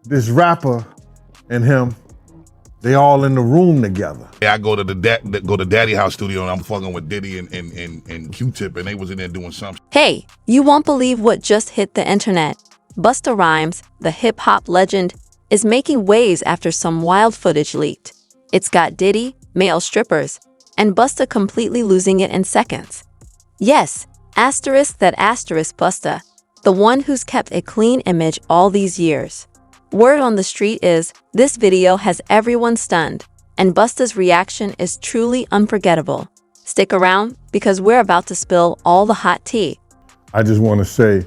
this rapper and him, they all in the room together. Yeah, I go to Daddy House Studio and I'm fucking with Diddy and Q-Tip, and they was in there doing something. Hey, you won't believe what just hit the internet. Busta Rhymes, the hip-hop legend, is making waves after some wild footage leaked. It's got Diddy, male strippers, and Busta completely losing it in seconds. Yes, asterisk that asterisk Busta, the one who's kept a clean image all these years. Word on the street is, this video has everyone stunned, and Busta's reaction is truly unforgettable. Stick around, because we're about to spill all the hot tea. I just want to say,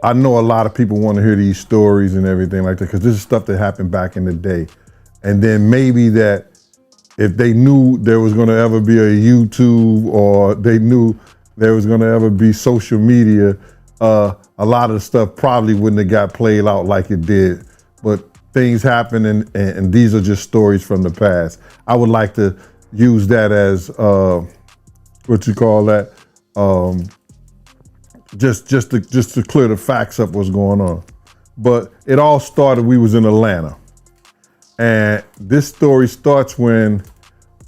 I know a lot of people want to hear these stories and everything like that, because this is stuff that happened back in the day. And then maybe that if they knew there was going to ever be a YouTube, or they knew there was going to ever be social media, a lot of the stuff probably wouldn't have got played out like it did. But things happen, and these are just stories from the past. I would like to use that as, what you call that, just to clear the facts up what's going on. But it all started, we was in Atlanta. And this story starts when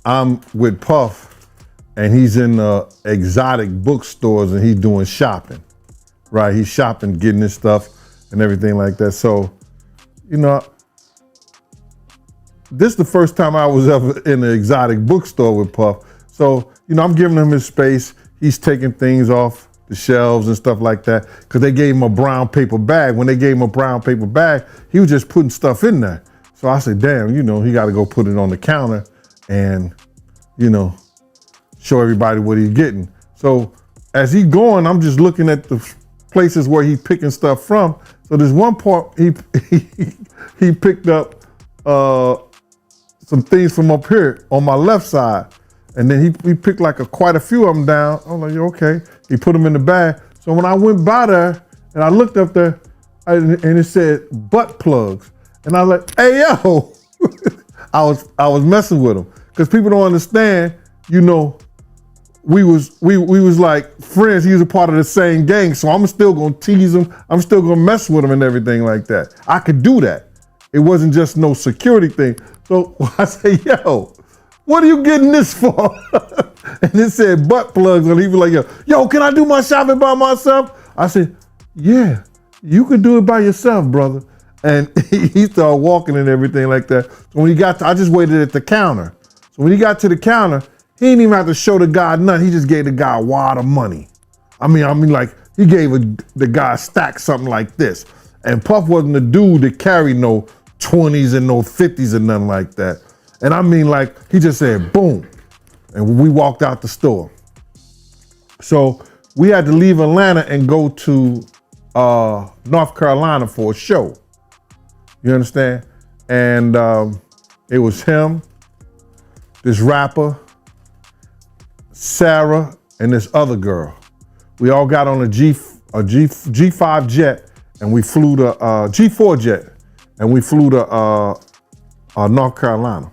I'm with Puff, and he's in exotic bookstores and he's doing shopping, right? He's shopping, getting his stuff and everything like that. So, you know, this is the first time I was ever in an exotic bookstore with Puff. So, you know, I'm giving him his space. He's taking things off the shelves and stuff like that, because they gave him a brown paper bag. When they gave him a brown paper bag, he was just putting stuff in there. So I said, damn, you know, he got to go put it on the counter and, you know, show everybody what he's getting. So as he's going, I'm just looking at the places where he's picking stuff from. So there's one part he picked up some things from up here on my left side. And then he picked like quite a few of them down. I'm like, okay. He put them in the bag. So when I went by there and I looked up there and it said butt plugs. And I was like, hey, yo, I was messing with him. Because people don't understand, you know, we was like friends. He was a part of the same gang. So I'm still gonna tease him. I'm still gonna mess with him and everything like that. I could do that. It wasn't just no security thing. So I say, yo, what are you getting this for? And it said butt plugs. And he was like, yo, can I do my shopping by myself? I said, yeah, you could do it by yourself, brother. And he started walking and everything like that. So when he got I just waited at the counter. So when he got to the counter, he didn't even have to show the guy nothing. He just gave the guy a wad of money. I mean, like he gave the guy a stack something like this. And Puff wasn't the dude that carried no 20s and no 50s and nothing like that. And I mean, like, he just said, boom. And we walked out the store. So we had to leave Atlanta and go to North Carolina for a show. You understand? And it was him, this rapper, Sarah, and this other girl. We all got on a G5 jet, and we flew to G4 jet, and we flew to North Carolina.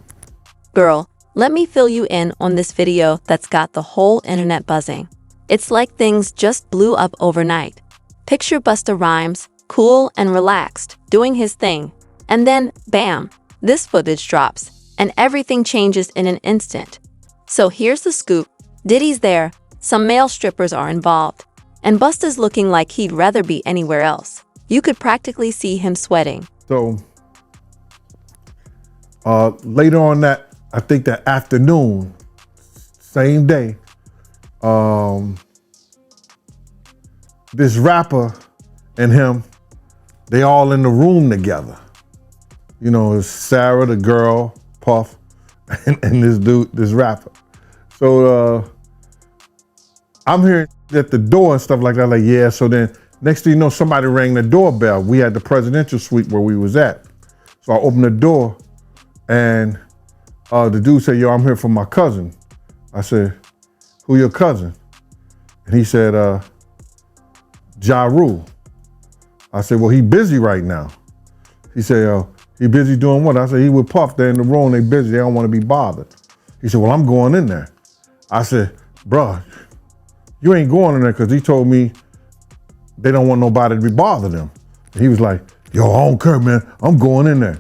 Girl, let me fill you in on this video that's got the whole internet buzzing. It's like things just blew up overnight. Picture Busta Rhymes, cool and relaxed, doing his thing. And then, bam, this footage drops, and everything changes in an instant. So here's the scoop. Diddy's there, some male strippers are involved, and Busta's looking like he'd rather be anywhere else. You could practically see him sweating. So later on that, I think that afternoon, same day, this rapper and him, they all in the room together. You know, it's Sarah, the girl, Puff, and this dude, this rapper. So I'm hearing at the door and stuff like that, like, yeah. So then next thing you know, somebody rang the doorbell. We had the presidential suite where we was at. So I opened the door and the dude said, yo, I'm here for my cousin. I said, who your cousin? And he said, Ja Rule. I said, well, he busy right now. He said, he busy doing what? I said, he with Puff, they're in the room, they busy, they don't want to be bothered. He said, well, I'm going in there. I said, bruh, you ain't going in there because he told me they don't want nobody to be bothering them. And he was like, Yo, I don't care, man. I'm going in there.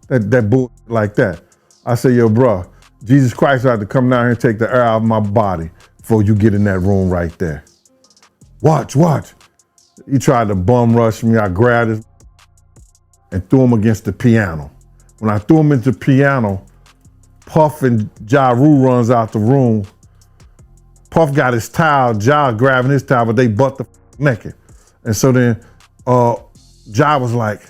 That bull like that. I say, yo, bro, Jesus Christ had to come down here and take the air out of my body before you get in that room right there. Watch. He tried to bum rush me. I grabbed his and threw him against the piano. When I threw him into the piano, Puff and Ja Rule runs out the room. Puff got his towel, Ja grabbing his towel, but they butt the naked. And so then Ja was like,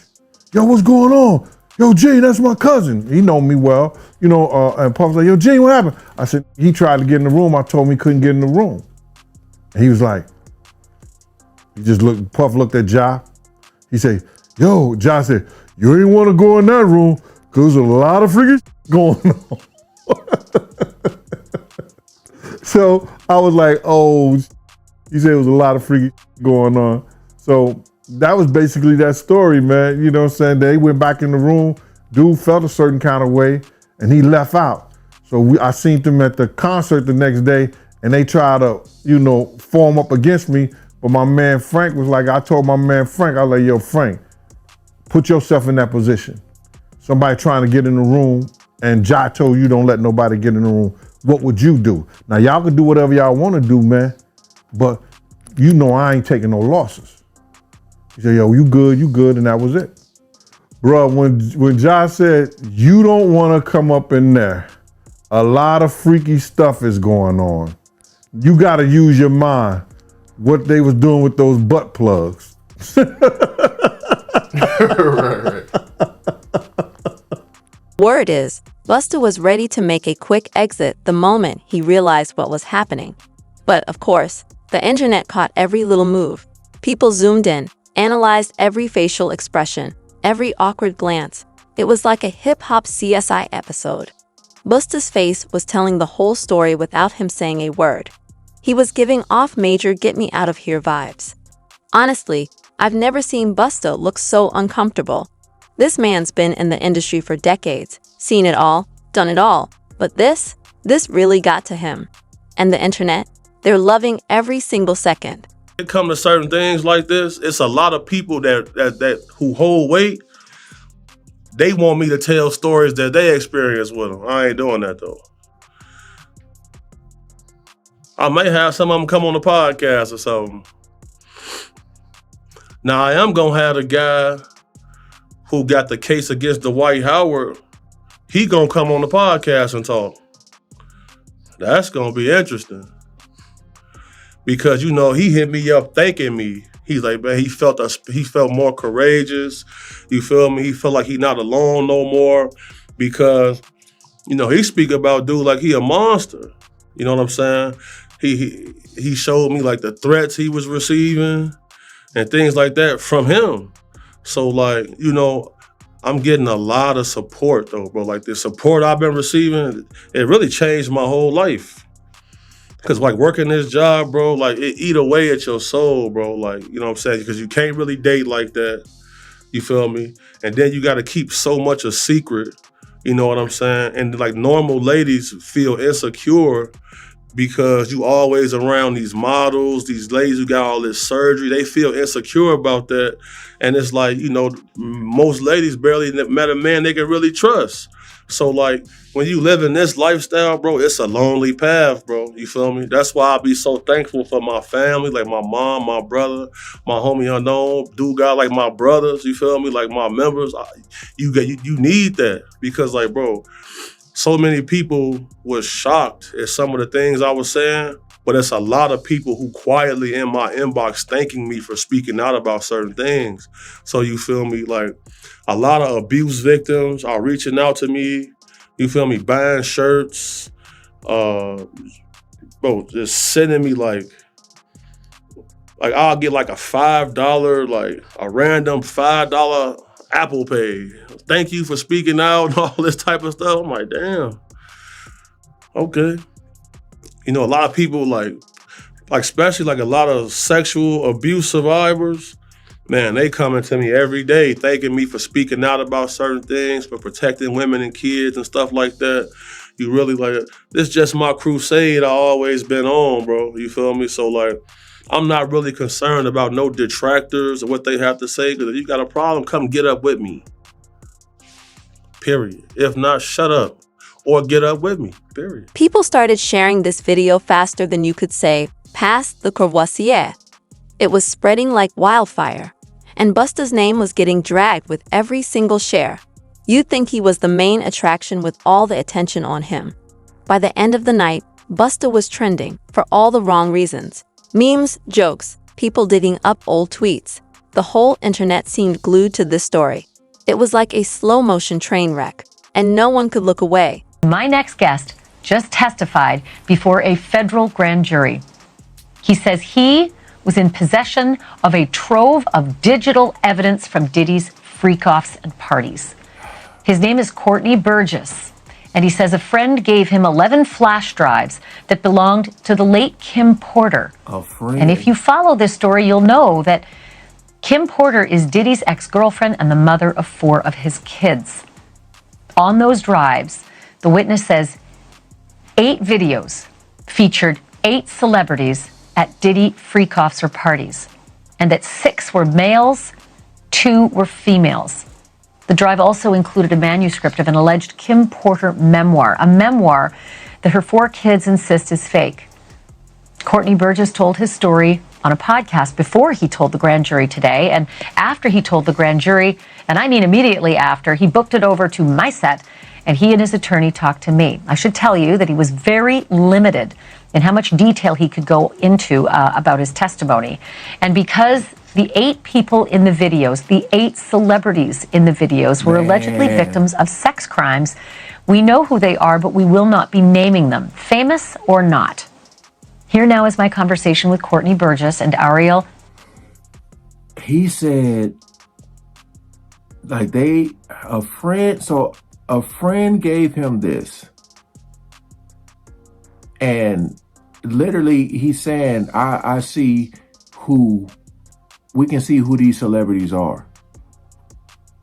yo, what's going on? Yo, Gene, that's my cousin. He know me well, and Puff was like, yo, Gene, what happened? I said, he tried to get in the room. I told him he couldn't get in the room. And he was like, Puff looked at Ja. He said, yo, Ja said, you ain't want to go in that room because there's a lot of freaking going on. So I was like, oh, he said it was a lot of freaking going on. So that was basically that story, man. You know what I'm saying? They went back in the room. Dude felt a certain kind of way and he left out. So I seen them at the concert the next day and they tried to, form up against me. But my man Frank was like, I told my man Frank, I was like, yo, Frank, put yourself in that position. Somebody trying to get in the room and Ja told you don't let nobody get in the room. What would you do? Now y'all can do whatever y'all want to do, man. But I ain't taking no losses. He said, yo, you good, and that was it. Bro, when Ja said, you don't want to come up in there, a lot of freaky stuff is going on. You got to use your mind. What they was doing with those butt plugs. Right. Word is, Busta was ready to make a quick exit the moment he realized what was happening. But of course, the internet caught every little move. People zoomed in, analyzed every facial expression, every awkward glance. It was like a hip-hop CSI episode. Busta's face was telling the whole story without him saying a word. He was giving off major get-me-out-of-here vibes. Honestly, I've never seen Busta look so uncomfortable. This man's been in the industry for decades, seen it all, done it all. But this really got to him. And the internet, they're loving every single second. It come to certain things like this, it's a lot of people that who hold weight. They want me to tell stories that they experience with them. I ain't doing that though. I may have some of them come on the podcast or something. Now I am gonna have the guy who got the case against Dwight Howard. He gonna come on the podcast and talk. That's gonna be interesting. Because he hit me up thanking me. He's like, man, he felt more courageous. You feel me? He felt like he not alone no more. Because, he speak about dude like he a monster. You know what I'm saying? He showed me like the threats he was receiving and things like that from him. So like, I'm getting a lot of support though, bro. Like the support I've been receiving, it really changed my whole life. Cause like working this job, bro, like it eat away at your soul, bro. Like, you know what I'm saying? Because you can't really date like that. You feel me? And then you got to keep so much a secret. You know what I'm saying? And like normal ladies feel insecure because you always around these models, these ladies who got all this surgery. They feel insecure about that. And it's like, most ladies barely met a man they can really trust. So like when you live in this lifestyle, bro, it's a lonely path, bro. You feel me? That's why I be so thankful for my family, like my mom, my brother, my homie Unknown, dude got like my brothers, you feel me? Like my members. You need that because like, bro, so many people was shocked at some of the things I was saying, but it's a lot of people who quietly in my inbox thanking me for speaking out about certain things. So you feel me? Like a lot of abuse victims are reaching out to me, you feel me, buying shirts, bro, just sending me like I'll get like a $5, like a random $5 Apple Pay. Thank you for speaking out and all this type of stuff. I'm like, damn, okay. A lot of people like especially like a lot of sexual abuse survivors, man, they coming to me every day thanking me for speaking out about certain things, for protecting women and kids and stuff like that. You really like, this just my crusade I always been on, bro. You feel me? So like, I'm not really concerned about no detractors or what they have to say, because if you got a problem, come get up with me. Period. If not, shut up or get up with me. Period. People started sharing this video faster than you could say, pass the Courvoisier. It was spreading like wildfire, and Busta's name was getting dragged with every single share. You'd think he was the main attraction with all the attention on him. By the end of the night, Busta was trending for all the wrong reasons. Memes, jokes, people digging up old tweets. The whole internet seemed glued to this story. It was like a slow-motion train wreck, and no one could look away. My next guest just testified before a federal grand jury. He says he was in possession of a trove of digital evidence from Diddy's freak-offs and parties. His name is Courtney Burgess, and he says a friend gave him 11 flash drives that belonged to the late Kim Porter. A friend? And if you follow this story, you'll know that Kim Porter is Diddy's ex-girlfriend and the mother of 4 of his kids. On those drives, the witness says 8 videos featured 8 celebrities at Diddy freak-offs or parties, and that 6 were males, 2 were females. The drive also included a manuscript of an alleged Kim Porter memoir, a memoir that her 4 kids insist is fake. Courtney Burgess told his story on a podcast before he told the grand jury today, and after he told the grand jury, and I mean immediately after, he booked it over to my set, and he and his attorney talked to me. I should tell you that he was very limited in how much detail he could go into about his testimony. And because the 8 people in the videos, the 8 celebrities in the videos were allegedly victims of sex crimes, we know who they are, but we will not be naming them, famous or not. Here now is my conversation with Courtney Burgess and Ariel. He said, like a friend gave him this. And literally he's saying, I see we can see who these celebrities are.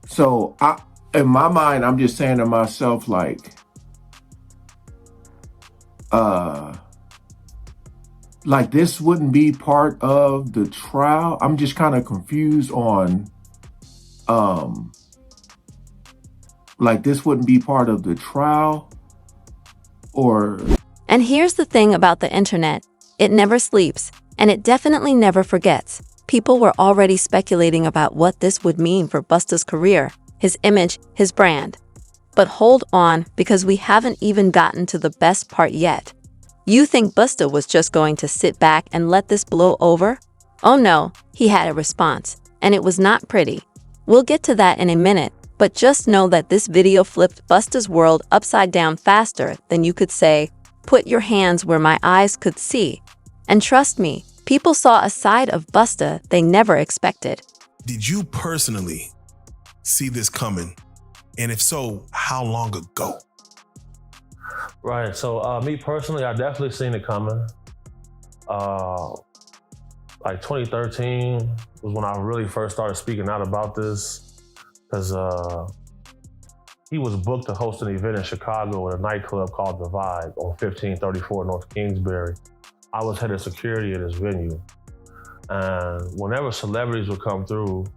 So in my mind, I'm just saying to myself, like this wouldn't be part of the trial. I'm just kind of confused on, like this wouldn't be part of the trial or... And here's the thing about the internet. It never sleeps, and it definitely never forgets. People were already speculating about what this would mean for Busta's career, his image, his brand. But hold on, because we haven't even gotten to the best part yet. You think Busta was just going to sit back and let this blow over? Oh no, he had a response, and it was not pretty. We'll get to that in a minute, but just know that this video flipped Busta's world upside down faster than you could say, put your hands where my eyes could see. And trust me, people saw a side of Busta they never expected. Did you personally see this coming? And if so, how long ago? Right. So me personally, I definitely seen it coming. Like 2013 was when I really first started speaking out about this, because he was booked to host an event in Chicago at a nightclub called The Vibe on 1534 North Kingsbury. I was head of security at this venue. And whenever celebrities would come through,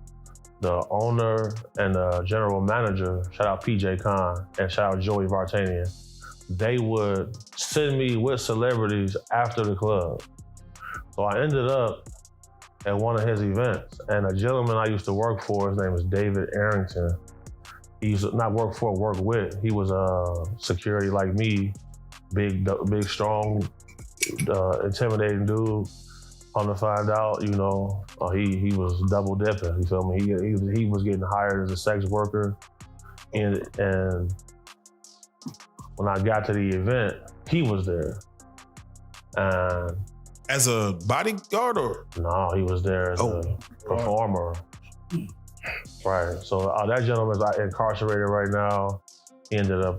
the owner and the general manager, shout out PJ Khan and shout out Joey Vartanian, they would send me with celebrities after the club. So I ended up at one of his events, and a gentleman I used to work for, his name is David Arrington. He used to not work for, work with. He was security like me, big, strong, intimidating dude. Come to find out, he was double dipping. You feel me? He was getting hired as a sex worker, and when I got to the event, he was there. And as a bodyguard or? No, he was there as a performer. Right. So that gentleman's incarcerated right now. He ended up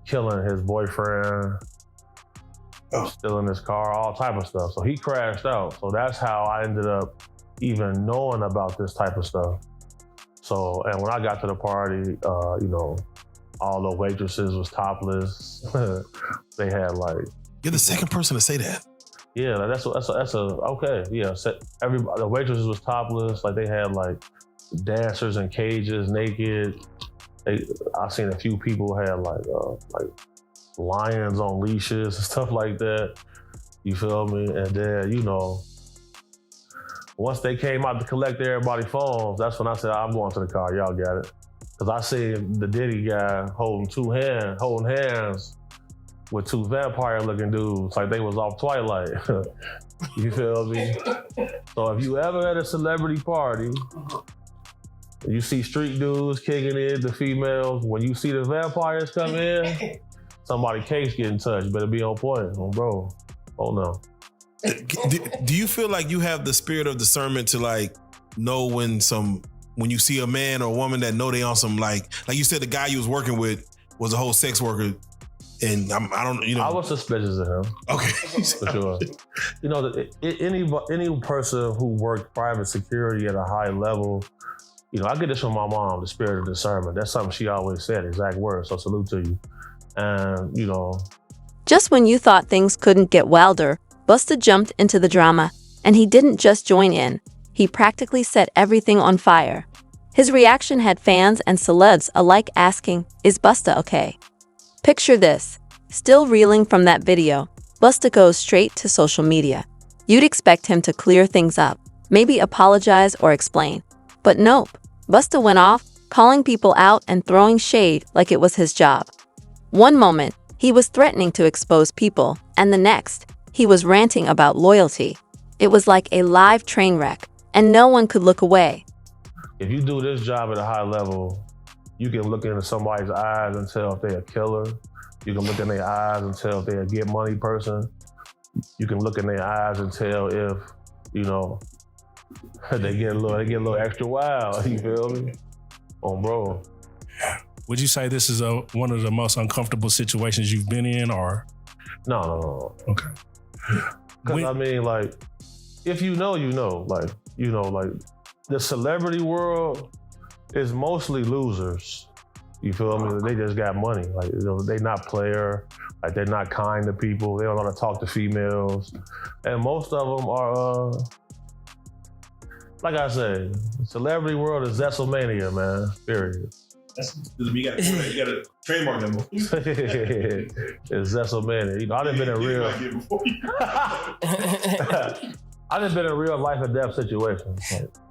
killing his boyfriend, stealing his car, all type of stuff. So he crashed out. So that's how I ended up even knowing about this type of stuff. So, and when I got to the party, all the waitresses was topless. They had You're the second person to say that. Yeah, like that's a okay. Yeah, everybody, the waitresses was topless. Like they had like dancers in cages, naked. I seen a few people had like lions on leashes and stuff like that. You feel me? And then, you know, once they came out to collect everybody's phones, that's when I said, I'm going to the car, y'all got it. Because I seen the Diddy guy holding hands with two vampire-looking dudes, like they was off Twilight. You feel me? So if you ever at a celebrity party, you see street dudes kicking it, the females, when you see the vampires come in, somebody case getting touched, better be on point, bro. Oh no. Do you feel like you have the spirit of discernment to like know when you see a man or a woman that know they on some like you said the guy you was working with was a whole sex worker, and I don't, you know. I was suspicious of him. Okay. For sure. You know, any person who worked private security at a high level, you know, I get this from my mom, the spirit of discernment. That's something she always said, exact words, so salute to you. And, you know. Just when you thought things couldn't get wilder, Busta jumped into the drama, and he didn't just join in. He practically set everything on fire. His reaction had fans and celebs alike asking, "Is Busta okay?" Picture this. Still reeling from that video, Busta goes straight to social media. You'd expect him to clear things up, maybe apologize or explain. But nope, Busta went off, calling people out and throwing shade like it was his job. One moment, he was threatening to expose people, and the next, he was ranting about loyalty. It was like a live train wreck, and no one could look away. If you do this job at a high level, you can look into somebody's eyes and tell if they're a killer. You can look in their eyes and tell if they're a get money person. You can look in their eyes and tell if, you know, they get a little extra wild. You feel me? Bro. Would you say this is one of the most uncomfortable situations you've been in, or? No. Okay. Because I mean, like, if you know, you know. Like, you know, like, the celebrity world is mostly losers. You feel me? They just got money. Like, you know, they not player. Like, they're not kind to people. They don't know how to talk to females. And most of them are, like I said, celebrity world is Zesselmania, man. Period. You got a trademark number. It's Zesselmania. You know, I done been in real. I done been in real life and death situations.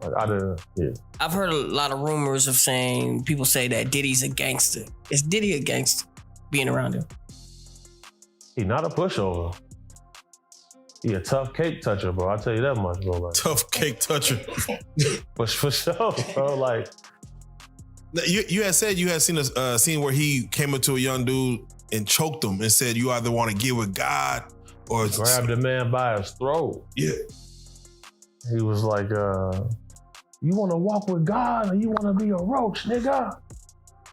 Like I done, yeah. I've heard a lot of rumors of people say that Diddy's a gangster. Is Diddy a gangster being around him? He not a pushover. He a tough cake toucher, bro. I'll tell you that much, bro. Like, tough cake toucher. for sure, bro. Like, you had said you had seen a scene where he came up to a young dude and choked him and said, "You either want to get with God or grab the man by his throat." Yeah. He was like, "You want to walk with God or you want to be a roach, nigga?"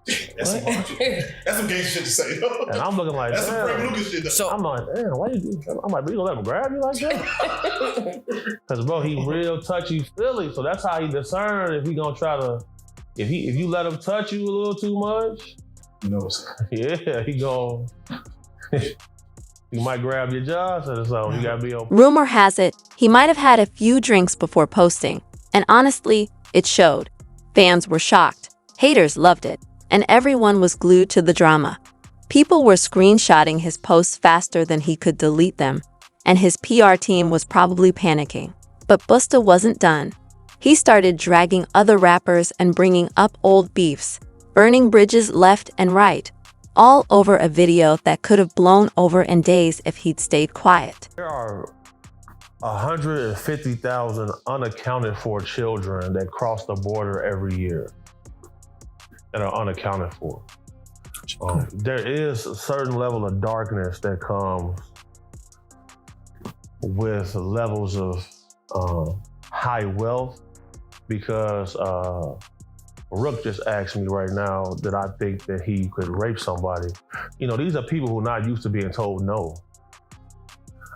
That's some gangster shit to say, though. And I'm looking like, that's damn. some Frank Lucas shit, though. So I'm like, damn, why you? I'm like, but you gonna let him grab you like that? Because bro, he real touchy feely, so that's how he discern if he gonna try to. If you let him touch you a little too much, you know, yeah, he gon' he might grab your jaw, so you gotta be on. Rumor has it, he might have had a few drinks before posting, and honestly, it showed. Fans were shocked, haters loved it, and everyone was glued to the drama. People were screenshotting his posts faster than he could delete them, and his PR team was probably panicking. But Busta wasn't done. He started dragging other rappers and bringing up old beefs, burning bridges left and right, all over a video that could have blown over in days if he'd stayed quiet. There are 150,000 unaccounted for children that cross the border every year that are unaccounted for. There is a certain level of darkness that comes with levels of high wealth, because Rook just asked me right now that I think that he could rape somebody. You know, these are people who are not used to being told no.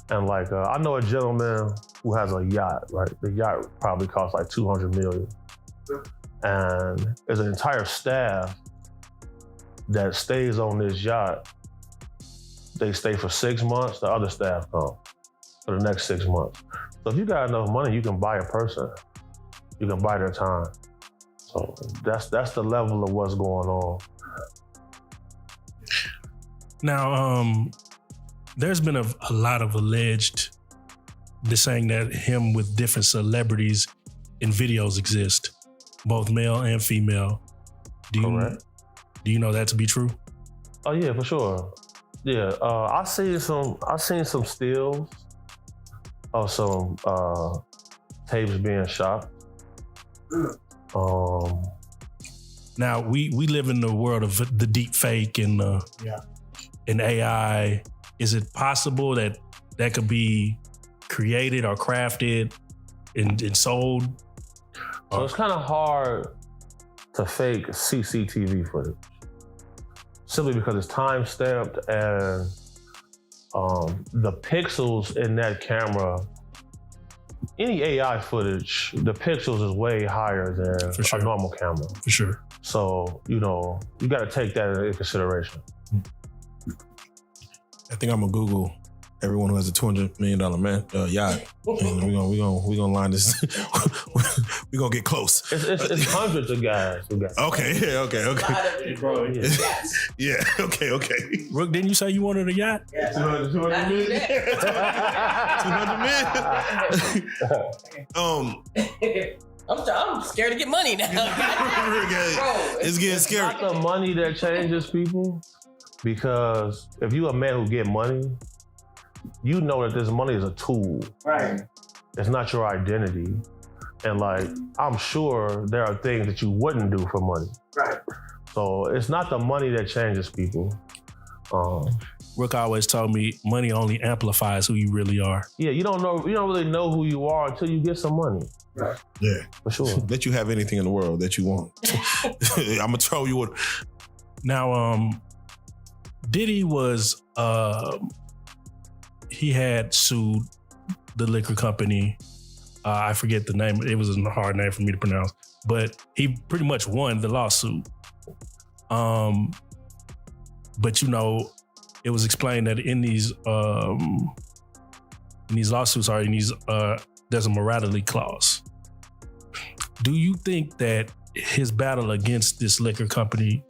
And like, I know a gentleman who has a yacht, right? The yacht probably costs like $200 million. And there's an entire staff that stays on this yacht. They stay for 6 months, the other staff come. for the next 6 months. So if you got enough money, you can buy a person. You can buy their time. So that's the level of what's going on. Now, there's been a lot of alleged saying that him with different celebrities in videos exist, both male and female. Do you know that to be true? Oh yeah, for sure. Yeah, I seen some stills of some tapes being shot. Now we live in the world of the deep fake and AI. Is it possible that could be created or crafted and sold? So it's kind of hard to fake CCTV footage, simply because it's time stamped and the pixels in that camera. Any AI footage, the pixels is way higher than a normal camera. For sure. So, you got to take that into consideration. I think I'm gonna Google everyone who has a $200 million yacht, and we gonna line this. We gonna get close. It's hundreds of guys who got. Okay. Bro, Yeah. Okay. Rook, didn't you say you wanted a yacht? Yeah. 200 million. 200 million. I'm scared to get money now. It's getting scary. It's not the money that changes people, because if you a man who get money, you know that this money is a tool. Right. It's not your identity. And I'm sure there are things that you wouldn't do for money. Right. So it's not the money that changes people. Rook always told me money only amplifies who you really are. Yeah, you don't really know who you are until you get some money. Right. Yeah. For sure. Let you have anything in the world that you want. I'm gonna tell you what. Now, Diddy was, he had sued the liquor company. I forget the name. It was a hard name for me to pronounce, but he pretty much won the lawsuit. But it was explained that in these lawsuits there's a morality clause. Do you think that his battle against this liquor company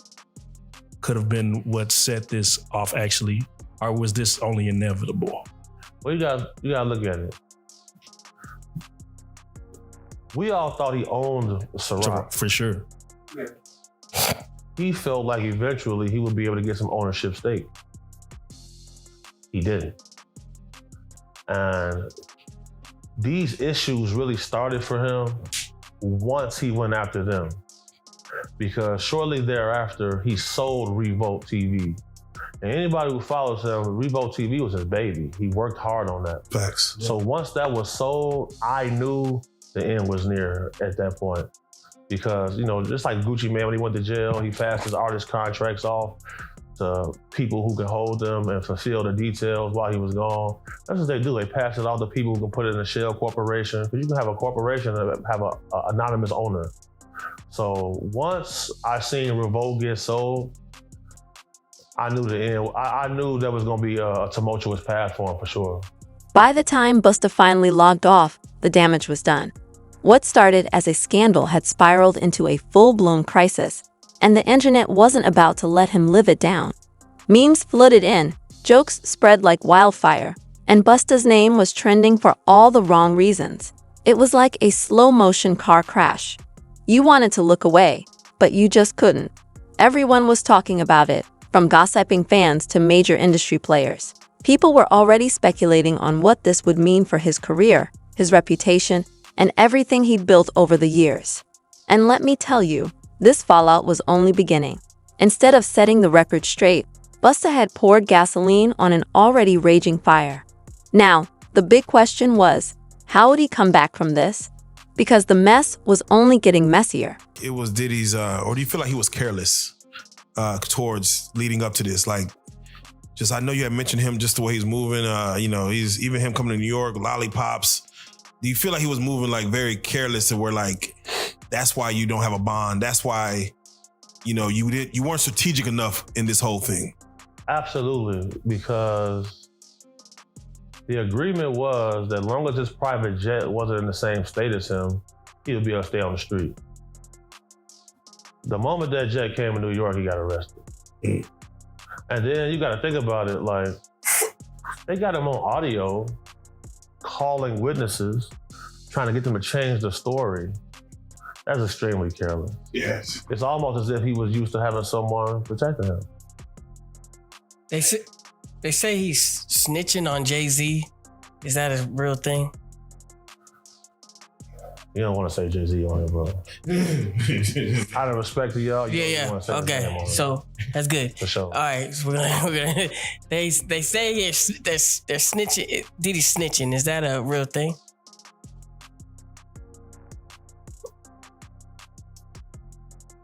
could have been what set this off actually, or was this only inevitable? Well, you gotta look at it. We all thought he owned Ciroc. For sure. Yeah. He felt like eventually he would be able to get some ownership stake. He didn't. And these issues really started for him once he went after them. Because shortly thereafter, he sold Revolt TV. And anybody who follows him, Revolt TV was his baby. He worked hard on that. Facts. So once that was sold, I knew the end was near at that point. Because, just like Gucci Mane, when he went to jail, he passed his artist contracts off to people who can hold them and fulfill the details while he was gone. That's what they do. They pass it off to people who can put it in a shell corporation. Because you can have a corporation and have an anonymous owner. So once I seen Revolt get sold, I knew the end. I knew there was going to be a tumultuous path for him for sure. By the time Busta finally logged off, the damage was done. What started as a scandal had spiraled into a full-blown crisis, and the internet wasn't about to let him live it down. Memes flooded in, jokes spread like wildfire, and Busta's name was trending for all the wrong reasons. It was like a slow-motion car crash. You wanted to look away, but you just couldn't. Everyone was talking about it, from gossiping fans to major industry players. People were already speculating on what this would mean for his career, his reputation, and everything he'd built over the years. And let me tell you, this fallout was only beginning. Instead of setting the record straight, Busta had poured gasoline on an already raging fire. Now, the big question was, how would he come back from this? Because the mess was only getting messier. It was Diddy's, or do you feel like he was careless towards leading up to this? I know you had mentioned him, just the way he's moving. He's even him coming to New York, lollipops. Do you feel like he was moving very careless to where that's why you don't have a bond? That's why, you weren't strategic enough in this whole thing? Absolutely, because The agreement was that as long as his private jet wasn't in the same state as him, he would be able to stay on the street. The moment that jet came in New York, he got arrested. And then you got to think about it, like, they got him on audio, calling witnesses, trying to get them to change the story. That's extremely careless. Yes. It's almost as if he was used to having someone protecting him. They say he's snitching on Jay-Z. Is that a real thing? You don't want to say Jay-Z on it, bro. Out of respect to y'all, you don't want to say his name on it. So that's good. For sure. All right, so we're gonna they say they're snitching. Diddy's snitching. Is that a real thing?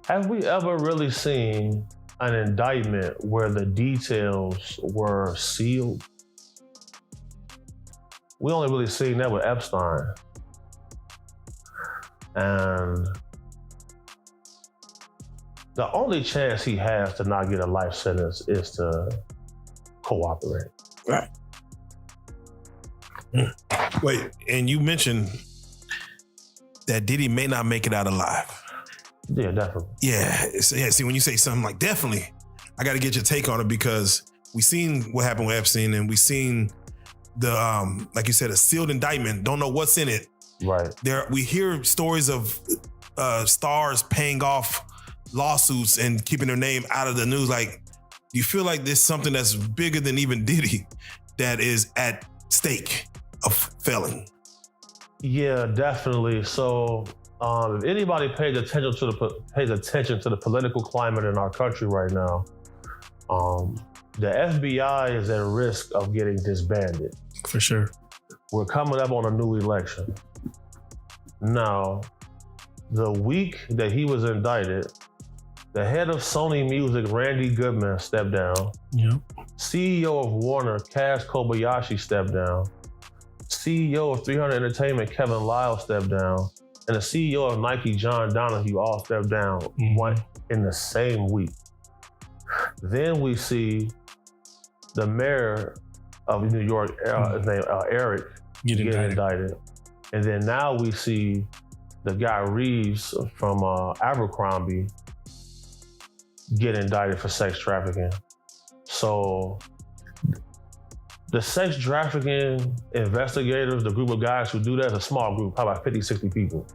Have we ever really seen an indictment where the details were sealed? We only really seen that with Epstein. And the only chance he has to not get a life sentence is to cooperate. Right. Wait, and you mentioned that Diddy may not make it out alive. Yeah, definitely. Yeah, see, when you say something like definitely, I got to get your take on it because we seen what happened with Epstein and we seen the, like you said, a sealed indictment, don't know what's in it. Right. We hear stories of stars paying off lawsuits and keeping their name out of the news. Like, you feel like there's something that's bigger than even Diddy that is at stake of failing. Yeah, definitely. So if anybody pays attention to the political climate in our country right now, the FBI is at risk of getting disbanded. For sure. We're coming up on a new election. Now, the week that he was indicted, the head of Sony Music, Randy Goodman, stepped down. Yep. CEO of Warner, Kaz Kobayashi, stepped down. CEO of 300 Entertainment, Kevin Lyle, stepped down. And the CEO of Nike, John Donahue, all stepped down in the same week. Then we see the mayor of New York, his name Eric, get indicted. And then now we see the guy Reeves from Abercrombie get indicted for sex trafficking. So the sex trafficking investigators, the group of guys who do that, is a small group, probably about 50, 60 people.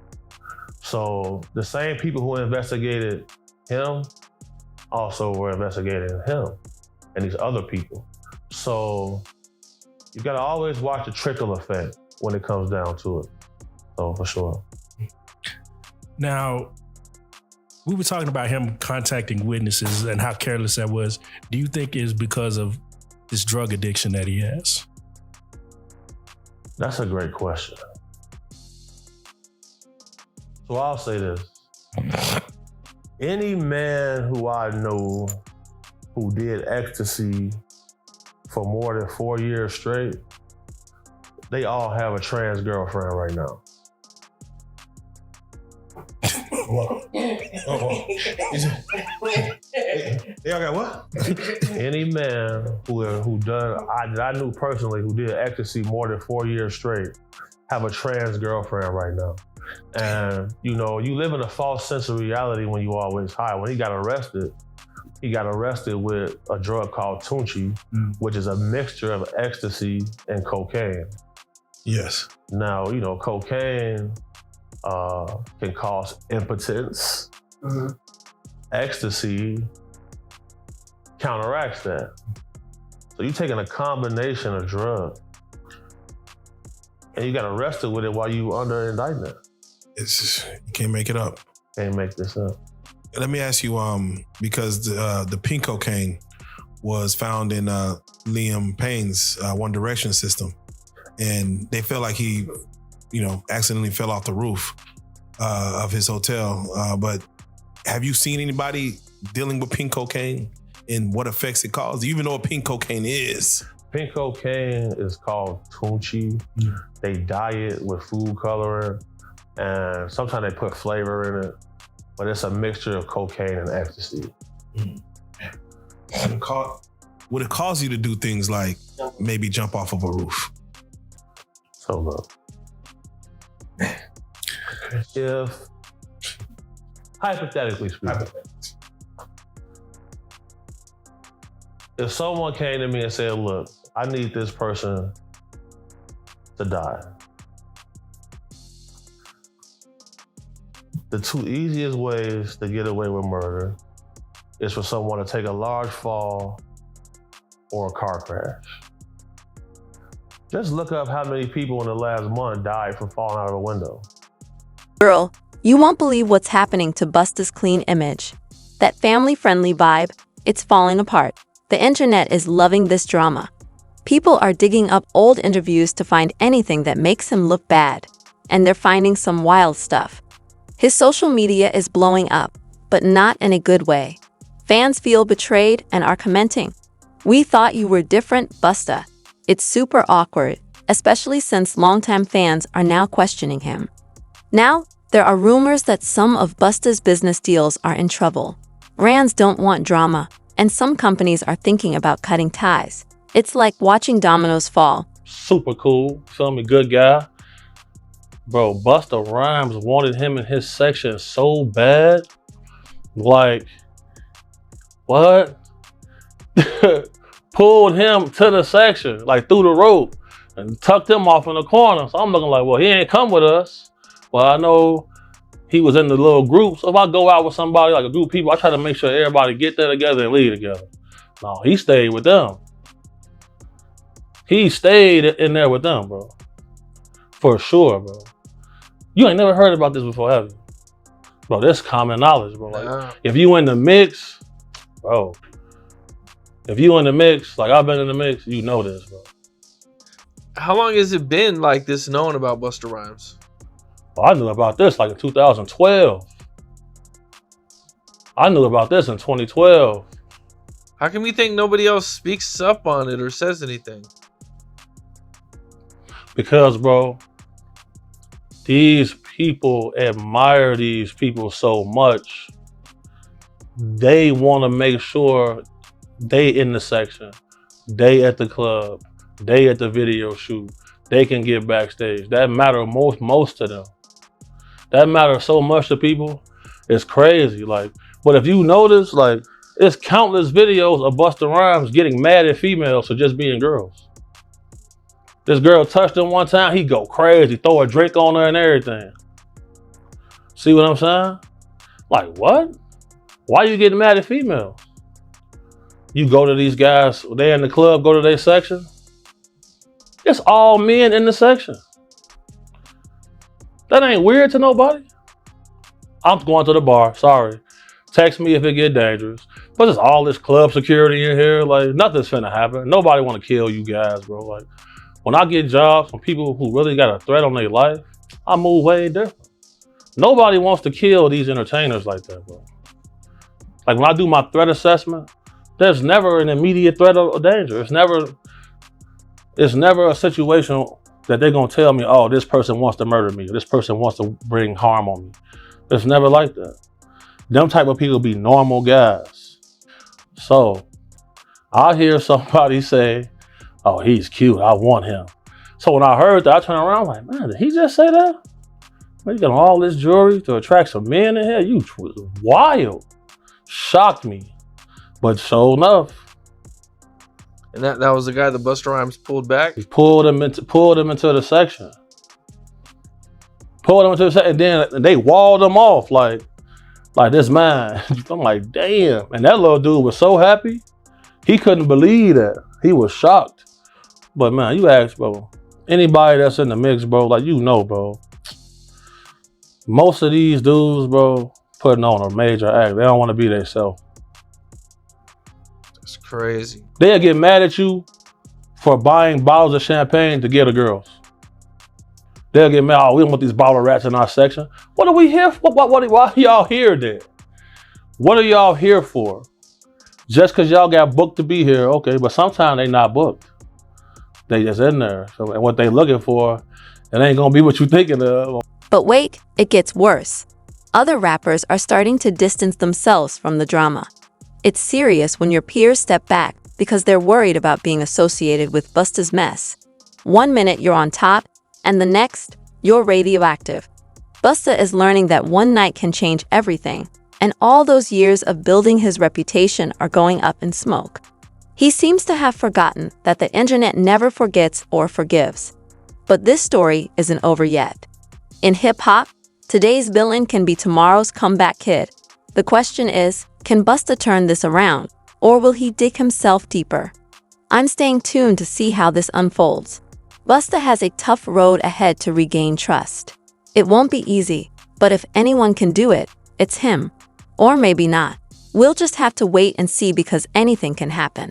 So the same people who investigated him also were investigating him and these other people. So you gotta always watch the trickle effect when it comes down to it. So for sure. Now, we were talking about him contacting witnesses and how careless that was. Do you think it's because of this drug addiction that he has? That's a great question. So I'll say this. Any man who I know who did ecstasy for more than 4 years straight, they all have a trans girlfriend right now. Y'all got what? Any man that I knew personally who did ecstasy more than 4 years straight have a trans girlfriend right now. And you live in a false sense of reality when you always high. When he got arrested with a drug called Tunchi, which is a mixture of ecstasy and cocaine. Yes. Now, cocaine can cause impotence. Ecstasy counteracts that. So you're taking a combination of drugs and you got arrested with it while you under indictment. It's just, you can't make it up. Can't make this up. Let me ask you, because the pink cocaine was found in Liam Payne's One Direction system, and they felt like he, accidentally fell off the roof of his hotel. But have you seen anybody dealing with pink cocaine and what effects it causes? Do you even know what pink cocaine is? Pink cocaine is called Tunchi. They dye it with food coloring, and sometimes they put flavor in it, but it's a mixture of cocaine and ecstasy. Would it cause you to do things like maybe jump off of a roof? So look, if hypothetically speaking, if someone came to me and said, look, I need this person to die, the two easiest ways to get away with murder is for someone to take a large fall or a car crash. Just look up how many people in the last month died from falling out of a window. Girl, you won't believe what's happening to Busta's clean image. That family-friendly vibe, it's falling apart. The internet is loving this drama. People are digging up old interviews to find anything that makes him look bad. And they're finding some wild stuff. His social media is blowing up, but not in a good way. Fans feel betrayed and are commenting, "We thought you were different, Busta." It's super awkward, especially since longtime fans are now questioning him. Now, there are rumors that some of Busta's business deals are in trouble. Brands don't want drama, and some companies are thinking about cutting ties. It's like watching dominoes fall. Super cool, feel me, good guy. Bro, Busta Rhymes wanted him in his section so bad. Like, what? Pulled him to the section, like through the rope, and tucked him off in the corner. So I'm looking like, well, he ain't come with us. Well, I know he was in the little group. So if I go out with somebody, like a group of people, I try to make sure everybody get there together and leave together. No, he stayed with them. He stayed in there with them, bro. For sure, bro. You ain't never heard about this before, have you? Bro, this common knowledge, bro. Like, if you in the mix, bro. If you in the mix, like I've been in the mix, you know this, bro. How long has it been like this known about Busta Rhymes? Well, I knew about this like in 2012. I knew about this in 2012. How come you think nobody else speaks up on it or says anything? Because, bro, these people admire these people so much. They want to make sure they in the section, they at the club, they at the video shoot, they can get backstage. That matters most to them. That matters so much to people. It's crazy. Like, but if you notice, like, it's countless videos of Busta Rhymes getting mad at females for just being girls. This girl touched him one time, he go crazy, throw a drink on her and everything. See what I'm saying? Like, what? Why you getting mad at females? You go to these guys, they in the club, go to their section. It's all men in the section. That ain't weird to nobody. I'm going to the bar, sorry. Text me if it get dangerous. But there's all this club security in here, like nothing's finna happen. Nobody wanna kill you guys, bro. Like, when I get jobs from people who really got a threat on their life, I move way different. Nobody wants to kill these entertainers like that, bro. Like when I do my threat assessment, there's never an immediate threat or danger. It's never a situation that they're gonna tell me, oh, this person wants to murder me, or this person wants to bring harm on me. It's never like that. Them type of people be normal guys. So I hear somebody say, oh, he's cute, I want him. So when I heard that, I turned around like, man, did he just say that? Man, you got all this jewelry to attract some men in here? You wild. Shocked me. But sure enough. And that was the guy that Busta Rhymes pulled back? He pulled him into the section. Pulled him into the section, and then they walled him off like this man. I'm like, damn. And that little dude was so happy. He couldn't believe that. He was shocked. But man, you ask, bro, anybody that's in the mix, bro, like you know, bro. Most of these dudes, bro, putting on a major act. They don't want to be themselves. That's crazy. They'll get mad at you for buying bottles of champagne to get the girls. They'll get mad, oh, we don't want these bottle rats in our section. What are we here for? Why are y'all here then? What are y'all here for? Just because y'all got booked to be here, okay, but sometimes they not booked. They just in there. So, and what they looking for, it ain't gonna be what you thinking of. But wait, it gets worse. Other rappers are starting to distance themselves from the drama. It's serious when your peers step back because they're worried about being associated with Busta's mess. 1 minute you're on top, and the next, you're radioactive. Busta is learning that one night can change everything, and all those years of building his reputation are going up in smoke. He seems to have forgotten that the internet never forgets or forgives. But this story isn't over yet. In hip-hop, today's villain can be tomorrow's comeback kid. The question is, can Busta turn this around, or will he dig himself deeper? I'm staying tuned to see how this unfolds. Busta has a tough road ahead to regain trust. It won't be easy, but if anyone can do it, it's him. Or maybe not. We'll just have to wait and see because anything can happen.